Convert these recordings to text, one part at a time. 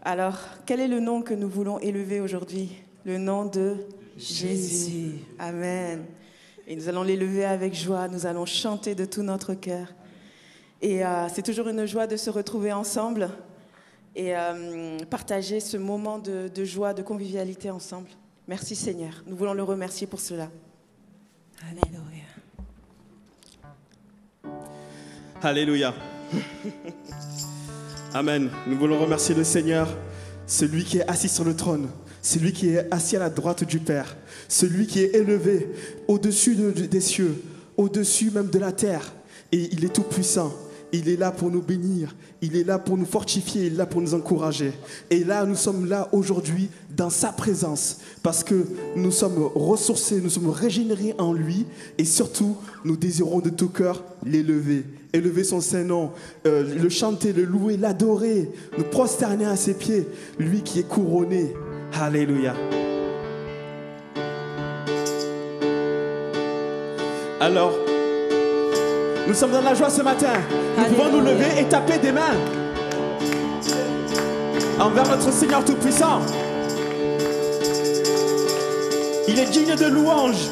Alors, quel est le nom que nous voulons élever aujourd'hui? Le nom de Jésus. Amen. Et nous allons l'élever avec joie, nous allons chanter de tout notre cœur. Et c'est toujours une joie de se retrouver ensemble et partager ce moment de joie, de convivialité ensemble. Merci Seigneur, nous voulons le remercier pour cela. Alléluia. Alléluia. Amen. Nous voulons remercier le Seigneur, celui qui est assis sur le trône, celui qui est assis à la droite du Père, celui qui est élevé au-dessus des cieux, au-dessus même de la terre. Et il est tout puissant. Il est là pour nous bénir, il est là pour nous fortifier, il est là pour nous encourager. Et là, nous sommes là aujourd'hui dans sa présence parce que nous sommes ressourcés, nous sommes régénérés en lui et surtout, nous désirons de tout cœur l'élever. Élever son Saint-Nom, le chanter, le louer, l'adorer, nous prosterner à ses pieds, lui qui est couronné. Alléluia. Alors, nous sommes dans la joie ce matin. Nous pouvons nous lever et taper des mains envers notre Seigneur Tout-Puissant. Il est digne de louange.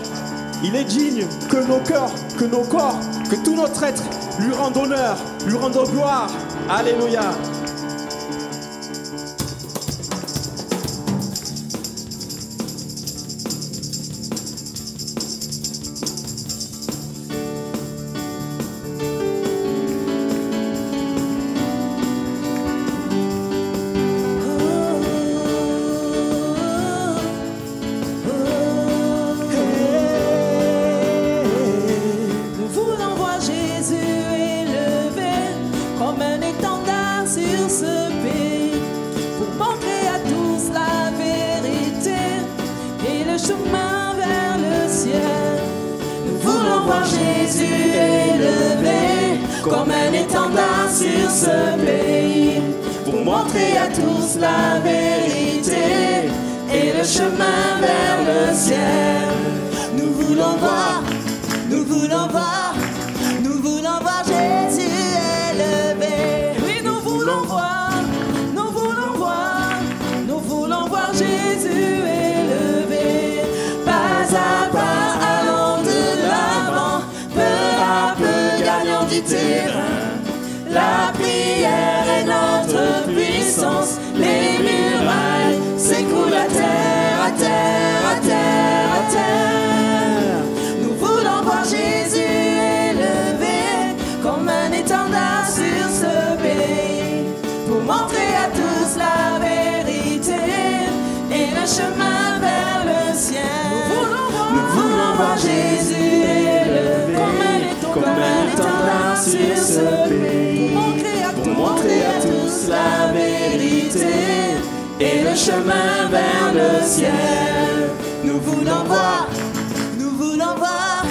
Il est digne que nos cœurs, que nos corps, que tout notre être lui rende honneur, lui rende gloire. Alléluia. Comme un étendard sur ce pays, pour montrer à tous la vérité et le chemin vers le ciel. Nous voulons voir, nous voulons voir, nous voulons voir Jésus élevé. Oui, nous voulons voir, nous voulons voir, nous voulons voir Jésus élevé. Pas à pas, allons de l'avant, peu à peu gagnons du terrain. La prière est notre puissance, les murailles s'écroulent à terre, à terre, à terre, à terre. Nous voulons voir Jésus élevé comme un étendard sur ce pays, pour montrer à tous la vérité et le chemin vers le ciel. Nous voulons voir Jésus élevé comme un étendard sur ce pays, pour montrer à tous la vérité et le chemin vers le ciel. Nous voulons voir, nous voulons voir,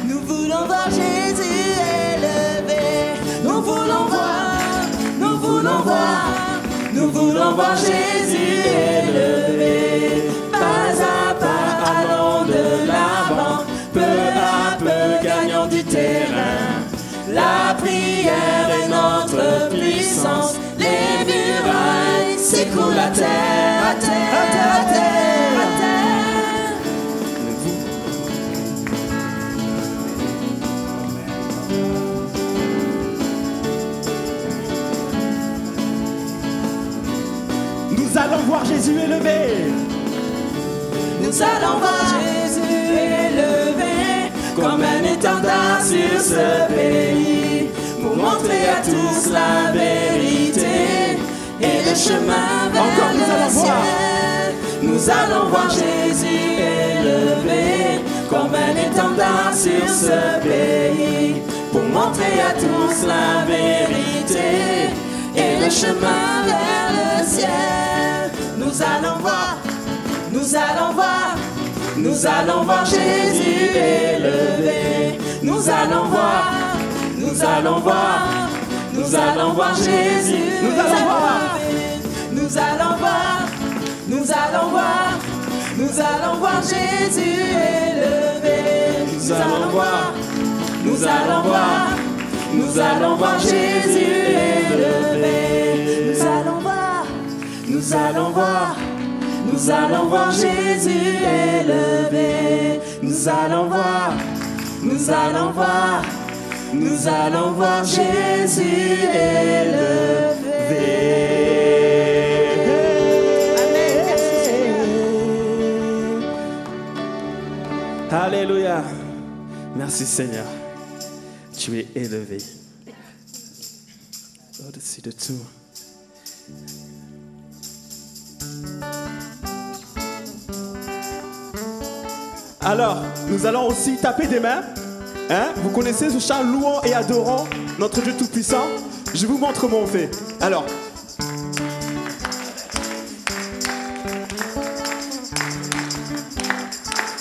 nous voulons voir Jésus élevé. Nous voulons voir, nous voulons voir, nous voulons voir Jésus élevé. Pas à pas, allons de l'avant, peu à peu gagnons du terrain. La prière est notre puissance, les murailles s'écroulent à terre, à terre, à terre, à terre, à terre. Nous allons voir Jésus élevé. Nous allons voir Jésus élevé comme un étendard sur ce pays, pour montrer à tous la vérité et le chemin vers le ciel. Nous allons voir Jésus élevé comme un étendard sur ce pays, pour montrer à tous la vérité et le chemin vers le ciel. Nous allons voir, nous allons voir, nous allons voir Jésus élevé. Nous allons voir, nous allons voir, nous allons voir Jésus. Nous allons voir, nous allons voir, nous allons voir, nous allons voir Jésus élevé. Nous allons voir, nous allons voir, nous allons voir Jésus élevé. Nous allons voir, nous nous allons voir Jésus élevé. Nous allons voir Jésus élevé. Alléluia. Merci Seigneur. Tu es élevé. Au-dessus de tout. Alors, nous allons aussi taper des mains. Hein? Vous connaissez ce chant louant et adorant notre Dieu Tout-Puissant? Je vous montre comment on fait. Alors,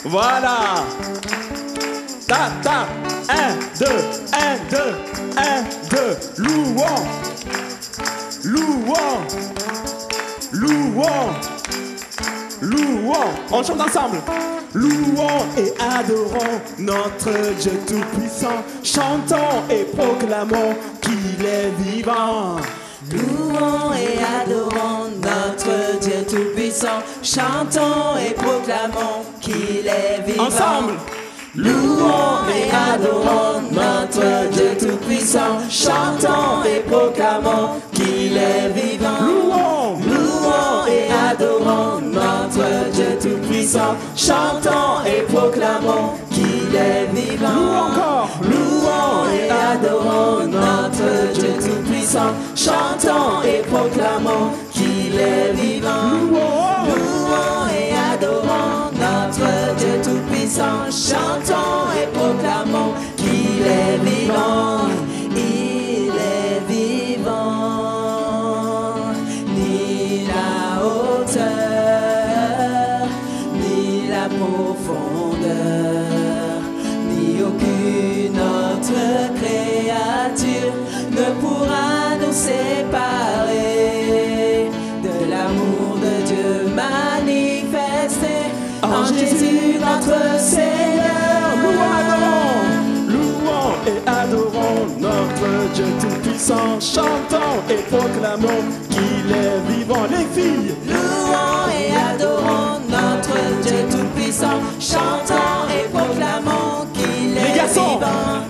voilà. Tap, tap. 1, 2, 1, 2, 1, 2. Louant. Louant. Louant. Louant. On chante ensemble. Louons et adorons notre Dieu Tout-Puissant. Chantons et proclamons qu'il est vivant. Louons et adorons notre Dieu Tout-Puissant. Chantons et proclamons qu'il est vivant. Ensemble. Louons et adorons notre Dieu Tout-Puissant. Chantons et proclamons qu'il est vivant. Louons et adorons notre Dieu Tout-Puissant. Chantons et proclamons qu'il est vivant. Louons et adorons notre Dieu Tout-Puissant. Chantons et proclamons qu'il est vivant. Louons et adorons notre Dieu Tout-Puissant. Chantons et proclamons qu'il est vivant. Il est vivant. Ni la hauteur, ni la profondeur, ni aucune autre créature ne pourra nous séparer de l'amour de Dieu manifesté en Jésus notre Seigneur. Louons et adorons notre Dieu Tout-Puissant. Chantons et proclamons qu'il est vivant. Les filles, louons et adorons notre Dieu Tout-Puissant. Chantons et proclamons qu'il est vivant.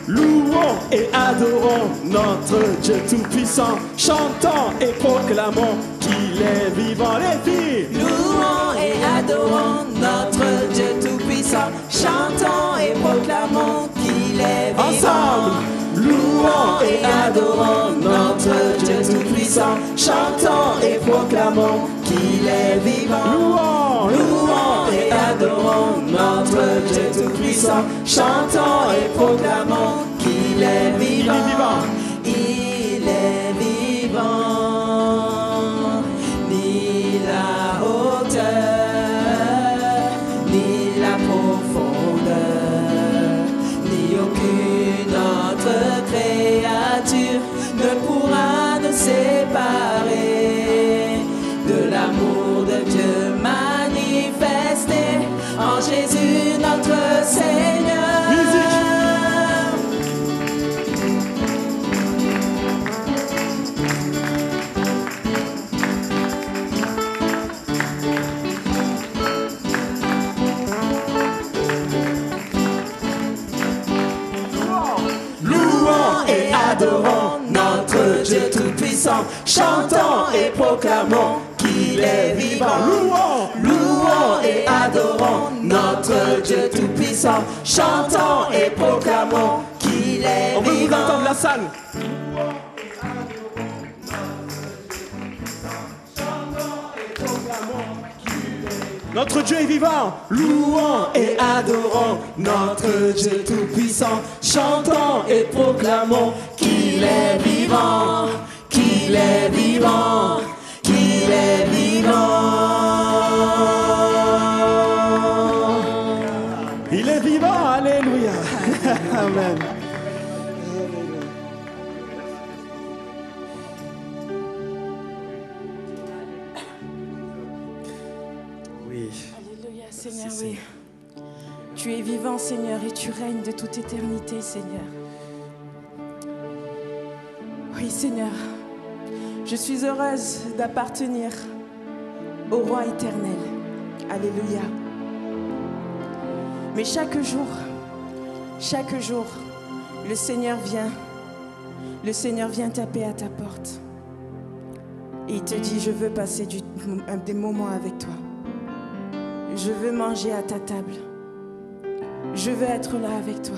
Louons et adorons notre Dieu Tout-Puissant. Chantons et proclamons qu'il est vivant. Les filles, louons et adorons notre Dieu Tout-Puissant. Chantons et proclamons qu'il est vivant. Ensemble. Louons et adorons notre Dieu Tout-Puissant. Chantons et proclamons qu'il est vivant. Louons et adorons notre Dieu Tout-Puissant. Chantons et proclamons qu'il est vivant. Il est vivant. Ni la hauteur, ni la profondeur, ni aucune autre créature ne pourra nous séparer de l'amour de Dieu manifesté en Jésus notre Seigneur. Louons et adorons notre Dieu Tout-Puissant. Chantons et proclamons qu'il est vivant. Louons et adorons notre Dieu Tout-Puissant. Chantons et proclamons qu'il est vivant. On veut vous entendre la salle. Notre Dieu est vivant. Louons et adorons notre Dieu Tout-Puissant. Chantons et proclamons qu'il est vivant, qu'il est vivant, qu'il est vivant. Il est vivant, alléluia. Amen. Alléluia, Seigneur, oui. Tu es vivant, Seigneur, et tu règnes de toute éternité, Seigneur. Oui, Seigneur, je suis heureuse d'appartenir au roi éternel. Alléluia. Mais chaque jour, le Seigneur vient taper à ta porte. Et il te dit, je veux passer des moments avec toi. Je veux manger à ta table. Je veux être là avec toi.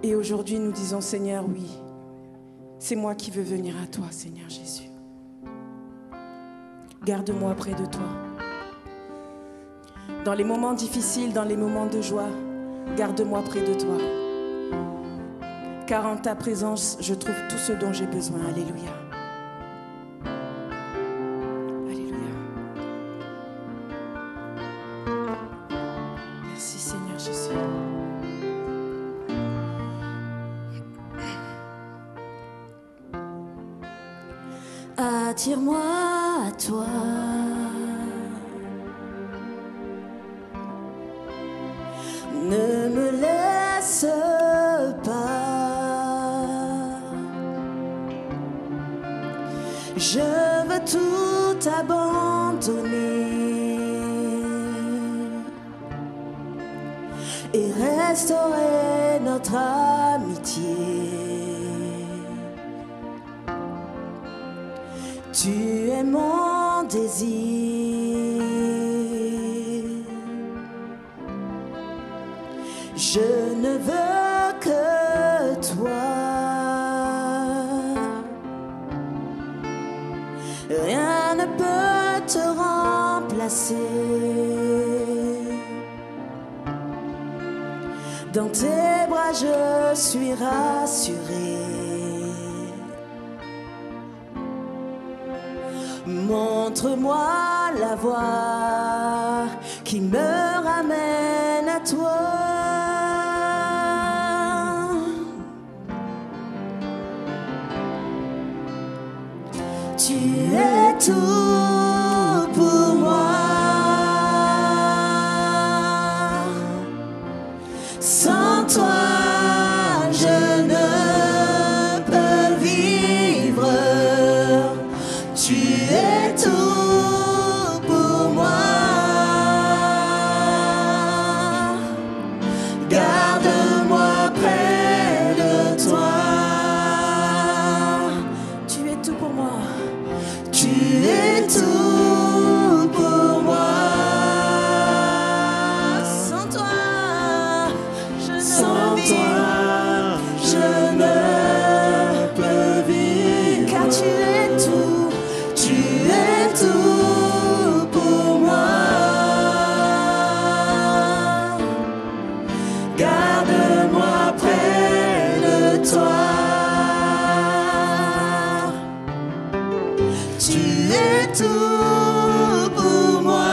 Et aujourd'hui, nous disons, Seigneur, oui, c'est moi qui veux venir à toi, Seigneur Jésus. Garde-moi près de toi. Dans les moments difficiles, dans les moments de joie, garde-moi près de toi. Car en ta présence, je trouve tout ce dont j'ai besoin. Alléluia. Alléluia. Merci Seigneur Jésus. Attire-moi à toi. Ne me laisse pas. Je veux tout abandonner et restaurer notre amitié. Tu es mon désir. Je ne veux que toi. Rien ne peut te remplacer. Dans tes bras je suis rassurée. Montre-moi la voie qui me ramène à toi. Tu es tout pour moi. Sans toi, je ne peux vivre. Tu es tout pour moi. Garde-moi près de toi. Tu es tout pour moi. Tu es tout pour moi. Sans toi, je ne peux vivre. Car tu es tout. Tu es tout pour moi. Garde-moi près de toi. Tu es tout pour moi.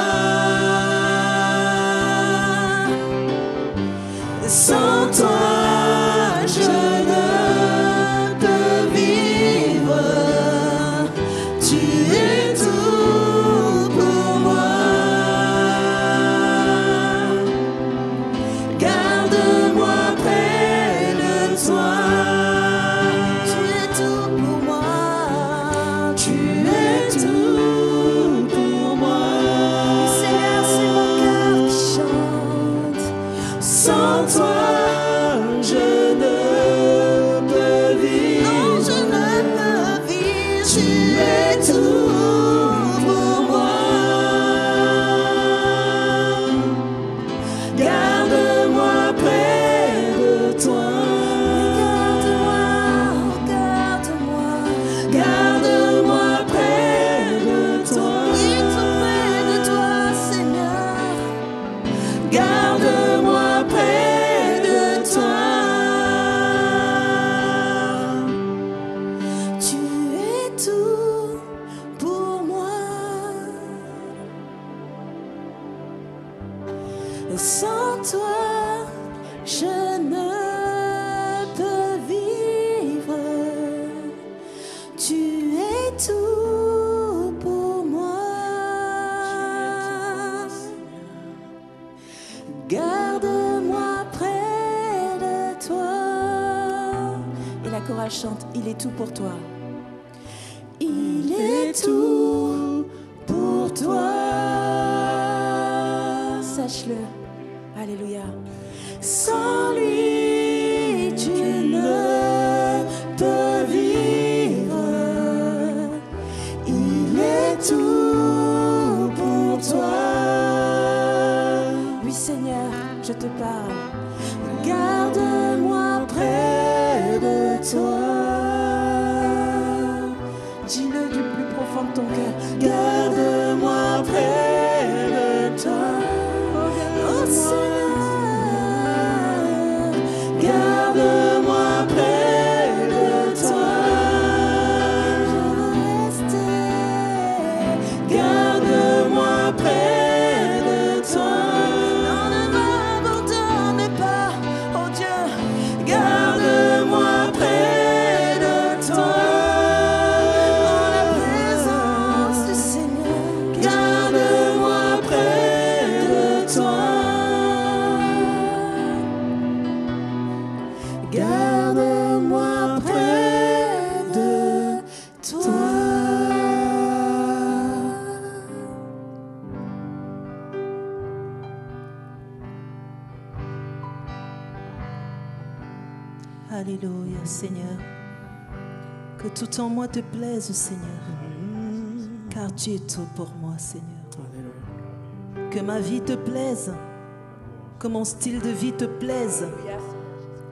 Sans toi, je ne peux vivre. Tu es tout pour moi. Garde-moi près de toi. Tu es tout pour moi. Tu es tout pour moi. Seigneur, c'est mon cœur qui chante. Sans toi, je ne peux vivre. Non, je ne peux vivre. Tu es tout pour moi. Garde-moi près de toi. Garde-moi, garde-moi près de toi. Oui, tout près de toi, Seigneur. Garde-moi près de toi. Tu es tout pour moi. Sans toi, je ne peux vivre. Tu es tout pour moi. Garde-moi près de toi. Et la chorale chante, il est tout pour toi. Il est tout lâche-le. Alléluia. Sans lui, tu ne peux vivre. Il est tout pour toi. Oui, Seigneur, je te parle. Garde-moi près de toi. Dis-le du plus profond de ton cœur. Garde-moi près de toi. Oh Seigneur, garde-moi près de toi. Garde-moi près de toi. Non, ne m'abandonne pas, oh Dieu. Garde-moi près de toi. En la présence du Seigneur. Garde-moi près de toi. Garde-moi près de toi. Alléluia, Seigneur. Que tout en moi te plaise, Seigneur. Car tu es tout pour moi, Seigneur. Que ma vie te plaise. Que mon style de vie te plaise.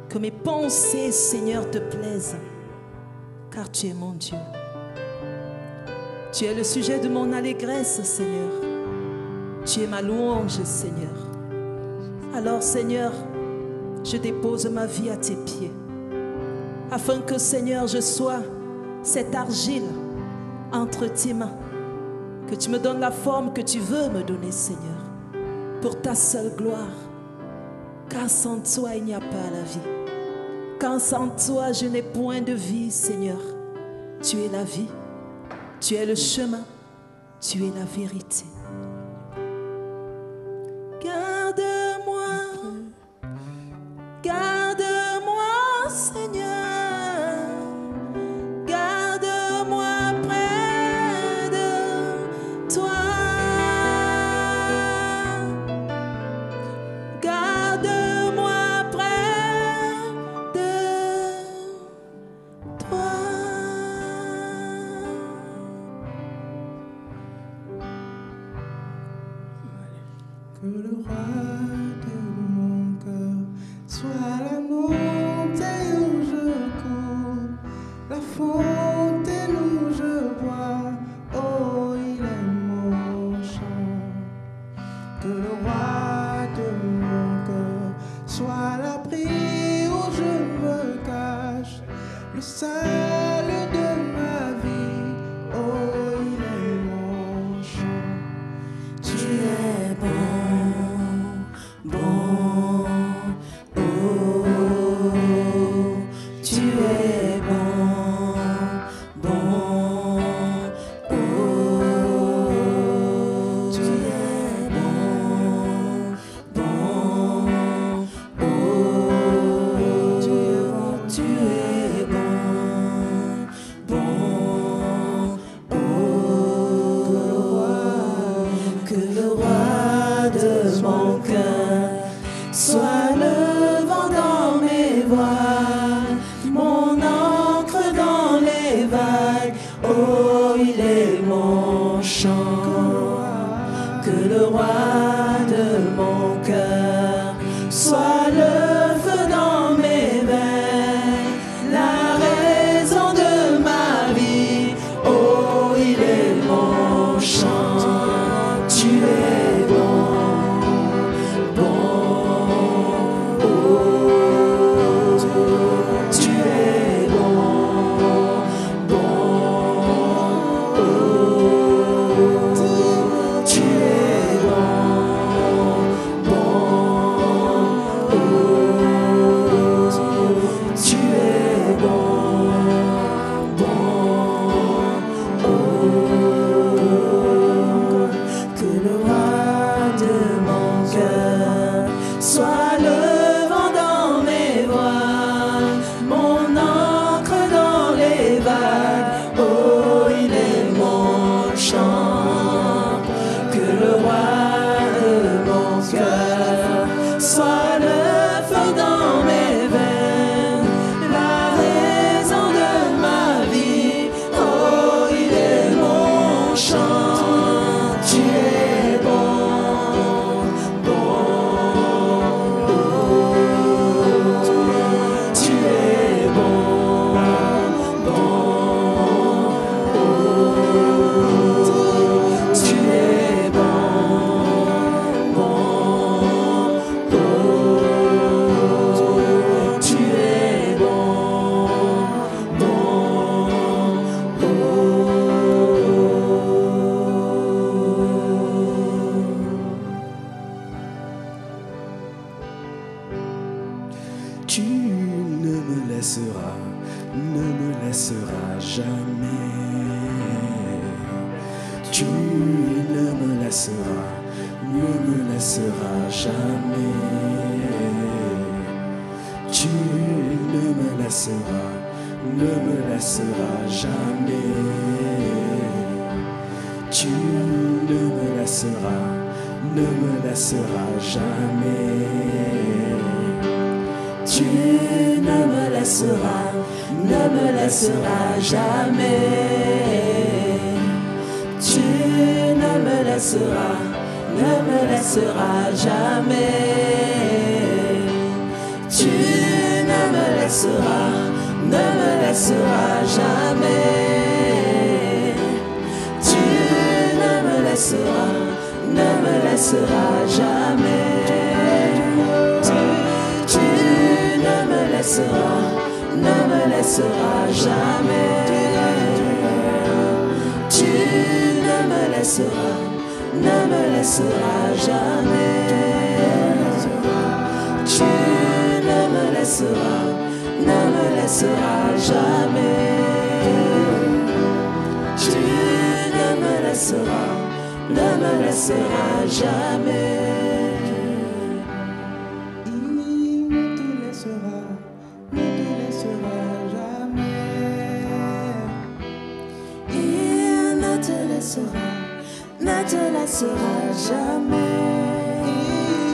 Que mes pensées, Seigneur, te plaisent. Car tu es mon Dieu. Tu es le sujet de mon allégresse, Seigneur. Tu es ma louange, Seigneur. Alors, Seigneur, je dépose ma vie à tes pieds. Afin que, Seigneur, je sois cette argile entre tes mains. Que tu me donnes la forme que tu veux me donner, Seigneur. Pour ta seule gloire. Car sans toi, il n'y a pas la vie. Car sans toi, je n'ai point de vie, Seigneur. Tu es la vie. Tu es le chemin. Tu es la vérité. Garde-moi. Garde-moi, Seigneur. Garde-moi près de toi. Garde-moi près de toi. Que le roi de mon cœur soit la montagne où je cours, la fontaine où je bois, oh il est mon chant. Que le roi de mon cœur soit l'abri où je me cache, le salut de ma vie, oh il est mon chant. Tu es bon, bon, oh, tu es bon, bon, oh, tu es bon, bon, oh, tu es bon, bon, oh, que le roi de mon cœur soit le vent dans mes voiles, mon ancre dans les vagues, oh il est mon chant. Que le roi de mon cœur soit le feu dans mes veines, la raison de ma vie, oh il est mon chant. Tu es bon, bon, oh, tu es bon, bon, oh, tu es bon, bon, oh. Tu ne me laisseras jamais. Tu ne me laisseras jamais. Tu ne me laisseras jamais. Tu ne me laisseras jamais. Tu ne me laisseras jamais. Tu ne me laisseras jamais. Tu ne me laisseras jamais. Tu ne me laisseras jamais. Tu ne me laisseras jamais. Tu ne me laisseras jamais. Tu ne me laisseras jamais. Ne te laissera jamais.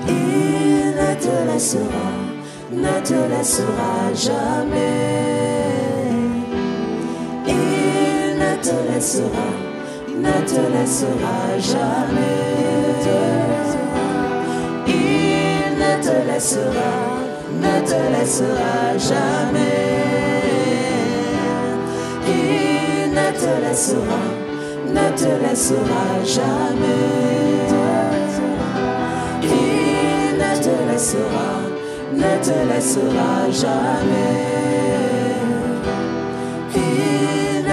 Il ne te laissera jamais. Il ne te laissera jamais. Il ne te laissera jamais. Il ne te laissera jamais. Il ne te laissera jamais. Il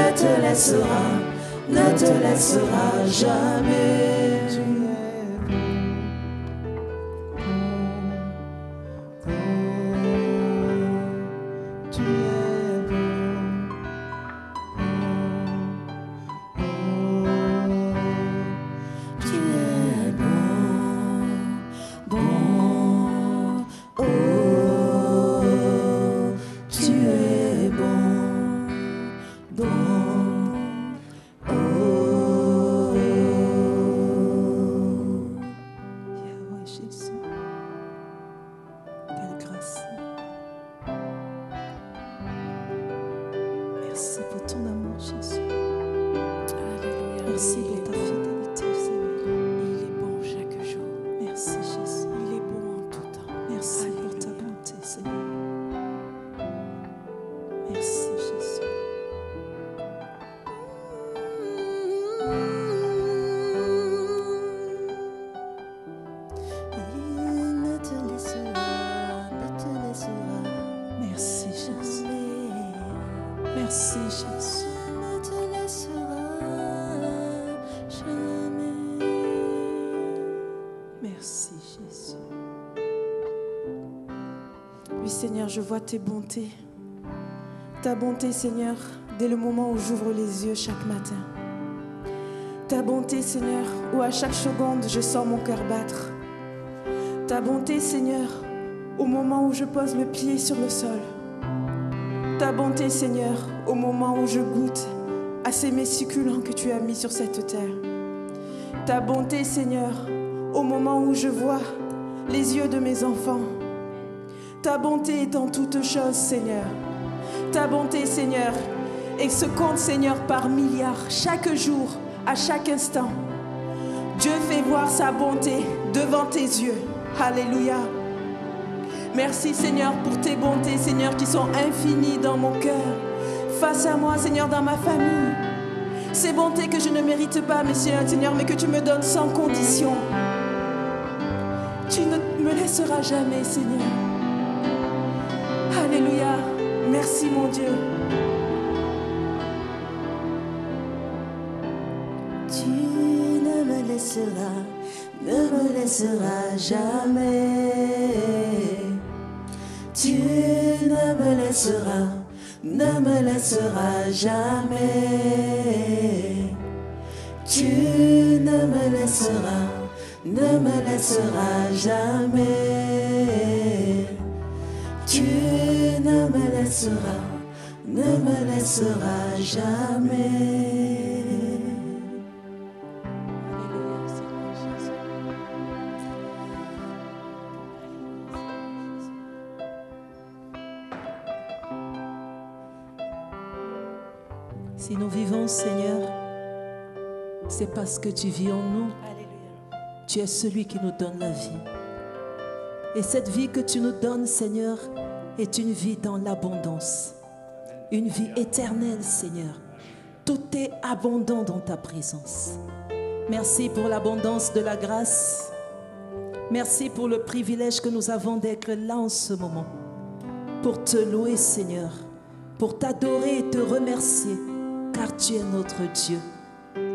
ne te laissera jamais. Merci pour ton amour, Jésus. Merci pour ta fidélité, Seigneur. Il est bon chaque jour. Merci, Jésus. Il est bon en tout temps. Merci pour ta bonté, Seigneur. Merci, Jésus. Il ne te laissera Merci, Jésus. Merci, Jésus. ne te laissera jamais. Merci, Jésus. Oui, Seigneur, je vois tes bontés. Ta bonté, Seigneur, dès le moment où j'ouvre les yeux chaque matin. Ta bonté, Seigneur, où à chaque seconde, je sens mon cœur battre. Ta bonté, Seigneur, au moment où je pose le pied sur le sol. Ta bonté, Seigneur, au moment où je goûte à ces mets succulents que tu as mis sur cette terre. Ta bonté, Seigneur, au moment où je vois les yeux de mes enfants. Ta bonté est en toutes choses, Seigneur. Ta bonté, Seigneur, et se compte, Seigneur, par milliards, chaque jour, à chaque instant. Dieu fait voir sa bonté devant tes yeux. Alléluia. Merci, Seigneur, pour tes bontés, Seigneur, qui sont infinies dans mon cœur. Face à moi, Seigneur, dans ma famille. Ces bontés que je ne mérite pas, Seigneur, mais que tu me donnes sans condition. Tu ne me laisseras jamais, Seigneur. Alléluia. Merci, mon Dieu. Tu ne me laisseras jamais. Tu ne me laisseras jamais. laisseras jamais. Tu ne me laisseras jamais. Si nous vivons, Seigneur, c'est parce que tu vis en nous. Tu es celui qui nous donne la vie. Et cette vie que tu nous donnes, Seigneur, est une vie dans l'abondance. Une vie éternelle, Seigneur. Tout est abondant dans ta présence. Merci pour l'abondance de la grâce. Merci pour le privilège que nous avons d'être là en ce moment. Pour te louer, Seigneur. Pour t'adorer et te remercier. Car tu es notre Dieu.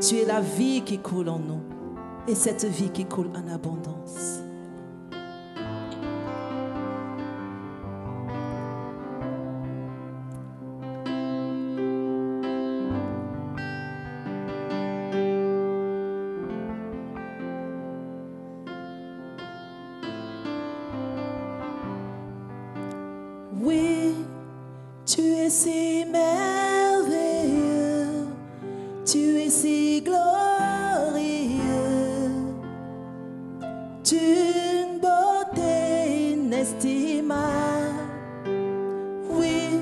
Tu es la vie qui coule en nous. Et cette vie qui coule en abondance. Oui, tu es si merveilleux, tu es si glorieux, d'une beauté inestimable. Oui,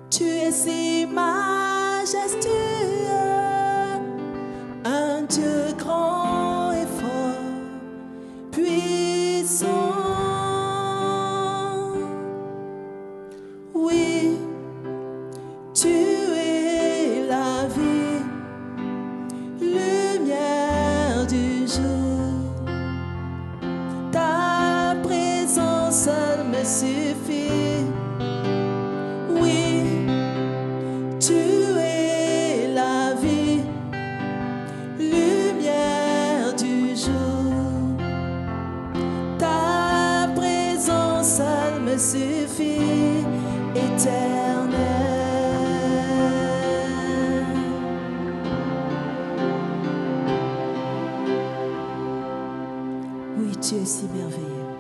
tu es si majestueux, un Dieu grand et fort, puissant. Oui, tu es la vie, lumière du jour. Ta présence seule me suffit. Oui, tu es la vie, lumière du jour. Ta présence seule me suffit. Éternel. Oui, tu es si merveilleux.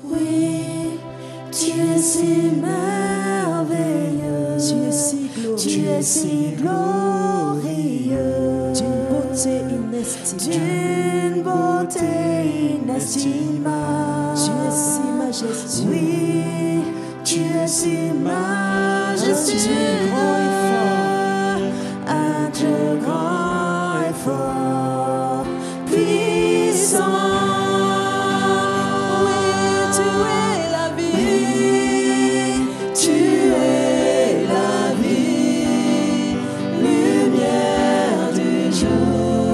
Oui, tu es si merveilleux. Tu es si glorieux. Tu es si glorieux. D'une beauté inestimable. D'une beauté inestimable. Tu es si majestueux. Oui, tu es si majestueux, un Dieu grand et fort, puissant. Oui, tu es la vie, tu es la vie, lumière du jour.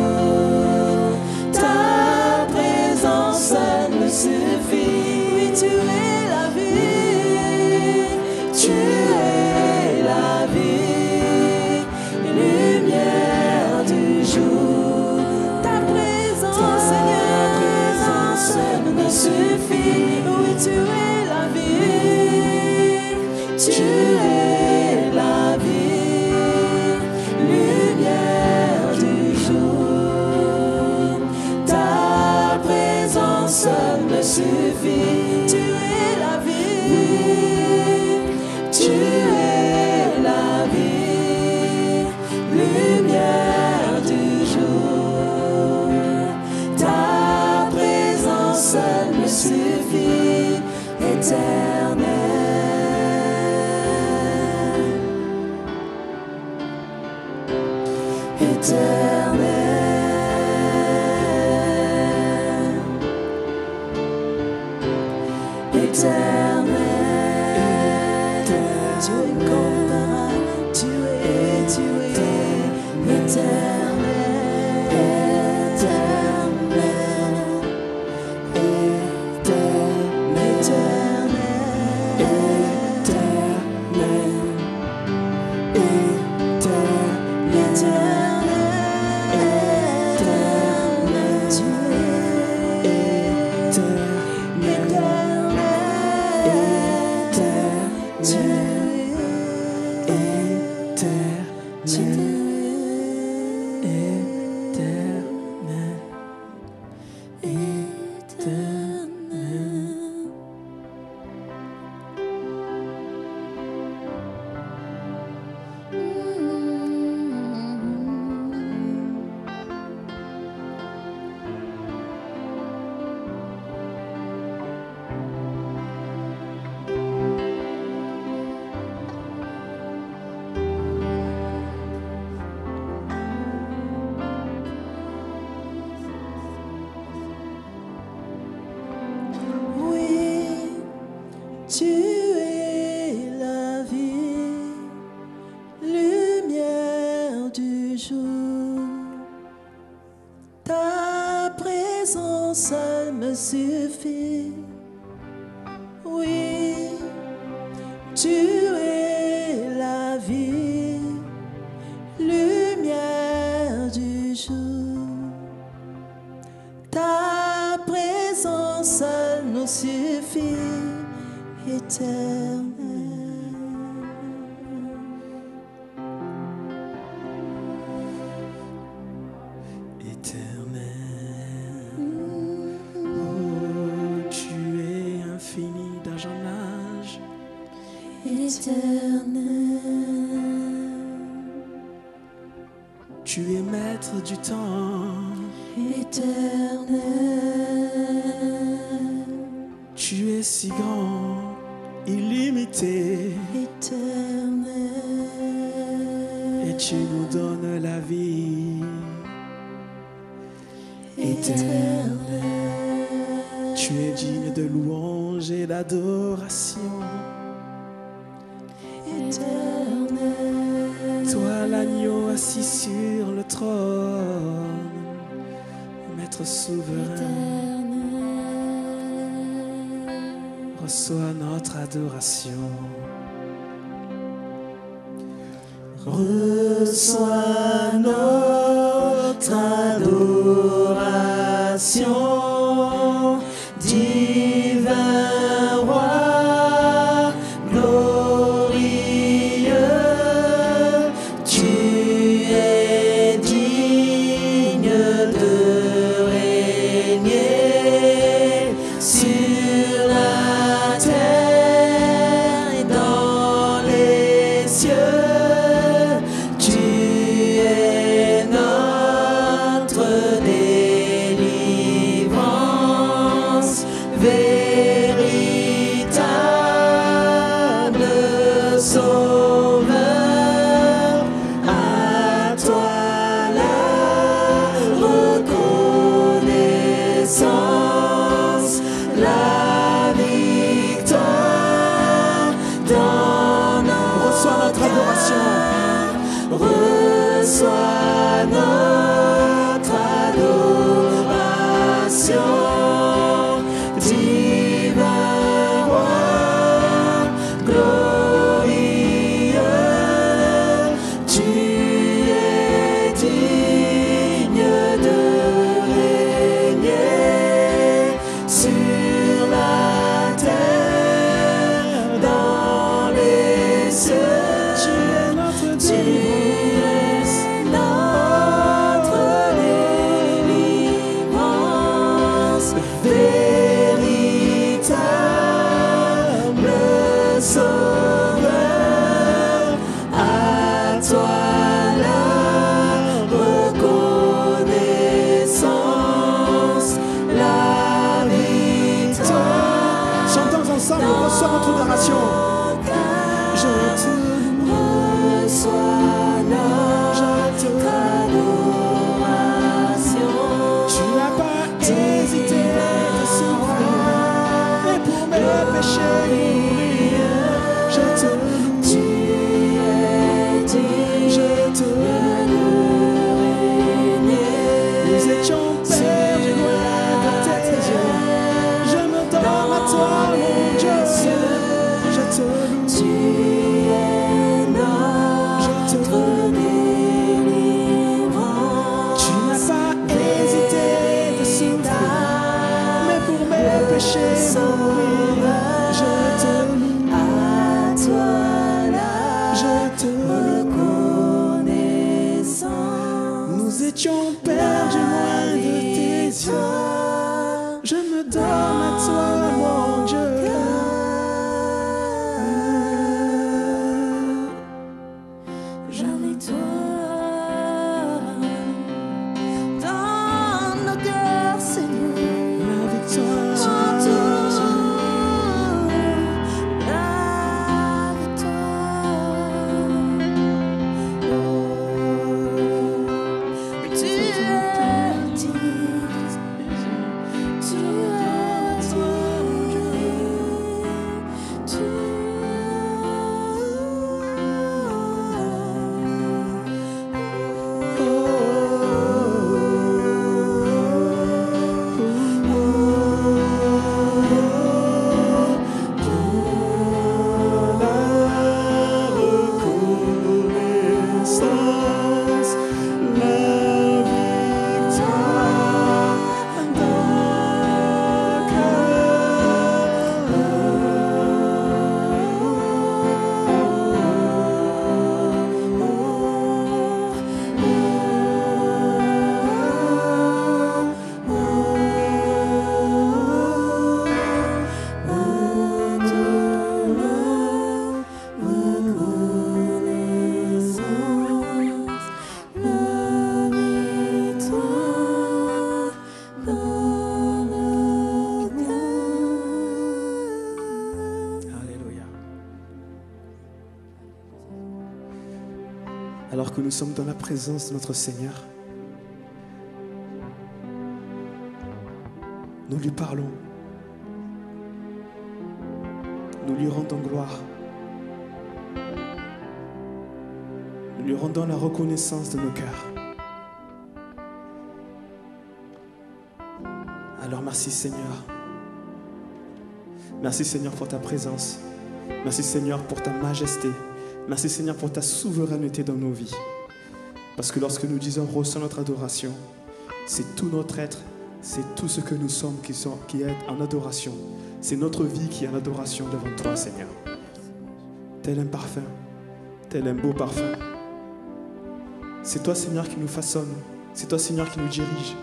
Ta présence seule me suffit. Oui, tu es la vie. Tu es la vie, lumière du jour. Ta présence, Seigneur, présence me suffit. Oui, tu es la vie, tu es la vie, lumière du jour. Ta présence me suffit. Tu es la vie. Tu es la vie, lumière du jour. Ta présence seule me suffit, éternel. Éternel. Éternel. Tu es incomparable, tu es éternel, éternel, éternel, éternel, éternel, jours. Ta présence seule me suffit. Oui, tu es la vie, lumière du jour. Ta présence seule nous suffit, éternel. Tu es maître du temps, éternel. Tu es si grand, illimité, éternel. Et tu nous donnes la vie, éternel. Tu es digne de louange et d'adoration. Toi l'agneau assis sur le trône, Maître souverain, reçois notre adoration. Reçois notre adoration, divin roi glorieux. Tu es digne de régner sur la terre et dans les cieux. Tu es notre délivrance, véritable Sauveur. À toi la reconnaissance, la victoire dans Reçois notre adoration. Reçois notre adoration, divin roi glorieux. Tu es digne de régner sur la terre, dans les cieux. Tu es notre délivrance, véritable Sauveur. À toi la reconnaissance, la victoire. Chantons ensemble, reçois notre adoration. Je te reçois notre adoration. Tu n'as pas hésité de souffrir, et pour mes péchés, je te loue. Tu es digne Je te Nous étions perdus loin de tes yeux. Je me donne à toi, mon Dieu. Je te loue. Tu es notre délivrance. Tu n'as pas hésité de souffrir, mais pour mes péchés, je te loue. À toi la Je te loue. reconnaissance. Nous étions perdus loin de tes yeux. Je me donne à toi, mon Dieu. Avec toi, dans nos cœurs, Seigneur. Avec toi, Avec toi. Tu es digne, tu es digne. sommes dans la présence de notre Seigneur. Nous lui parlons. Nous lui rendons gloire. Nous lui rendons la reconnaissance de nos cœurs. Alors merci Seigneur. Merci Seigneur pour ta présence. Merci Seigneur pour ta majesté. Merci Seigneur pour ta souveraineté dans nos vies. Parce que lorsque nous disons reçois notre adoration, c'est tout notre être, c'est tout ce que nous sommes qui est en adoration. C'est notre vie qui est en adoration devant toi Seigneur. Tel un parfum, tel un beau parfum. C'est toi Seigneur qui nous façonne. C'est toi Seigneur qui nous dirige.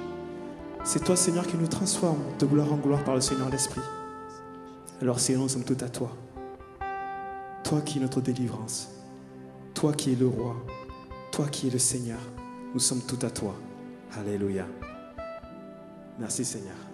C'est toi Seigneur qui nous transforme de gloire en gloire par le Seigneur l'Esprit. Alors Seigneur, nous sommes tout à toi. Toi qui es notre délivrance. Toi qui es le roi. Toi qui es le Seigneur. Nous sommes tout à toi. Alléluia. Merci Seigneur.